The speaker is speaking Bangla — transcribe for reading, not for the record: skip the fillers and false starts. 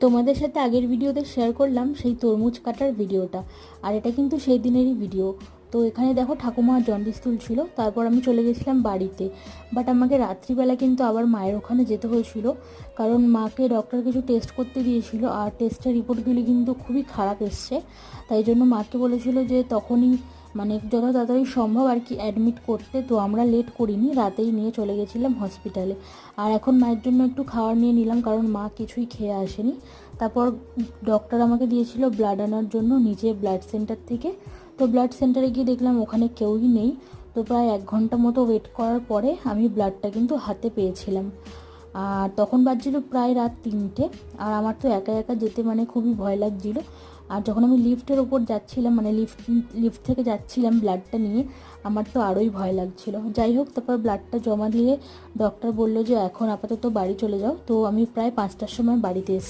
তোমাদের সাথে আগের ভিডিওতে শেয়ার করলাম সেই তরমুজ কাটার ভিডিওটা, আর এটা কিন্তু সেই দিনেরই ভিডিও। তো এখানে দেখো ঠাকুমা জন্ডিস তুলছিল, তারপর আমি চলে গেছিলাম বাড়িতে। বাট আমাকে রাত্রিবেলা কিন্তু আবার মায়ের ওখানে যেতে হয়েছিল, কারণ মাকে ডক্টর কিছু টেস্ট করতে দিয়েছিল, আর টেস্টের রিপোর্টগুলি কিন্তু খুবই খারাপ এসছে। তাই জন্য মাকে বলেছিল যে তখনই মানে যত তাড়াতাড়ি সম্ভব আর কি অ্যাডমিট করতে। তো আমরা লেট করিনি, রাতেই নিয়ে চলে গেছিলাম হসপিটালে। আর এখন মায়ের জন্য একটু খাবার নিয়ে নিলাম, কারণ মা কিছুই খেয়ে আসেনি। তারপর ডক্টর আমাকে দিয়েছিল ব্লাড আনার জন্য নিচে ব্লাড সেন্টার থেকে। তো ব্লাড সেন্টারে গিয়ে দেখলাম ওখানে কেউই নেই। তো প্রায় 1 ঘন্টা মতো ওয়েট করার পরে আমি ব্লাডটা কিন্তু হাতে পেয়েছিলাম। আর তখন বাজছিল প্রায় রাত 3টে। আর আমার তো একা একা যেতে মানে খুবই ভয় লাগছিল। আর যখন আমি লিফটের ওপর যাচ্ছিলাম, মানে লিফট থেকে যাচ্ছিলাম ব্লাডটা নিয়ে, আমার তো আরোই ভয় লাগছিল। যাই হোক, তারপর ব্লাডটা জমা দিয়ে ডক্টর বলল যে এখন আপাতত বাড়ি চলে যাও। তো আমি প্রায় 5টার সময় বাড়িতে এসেছি।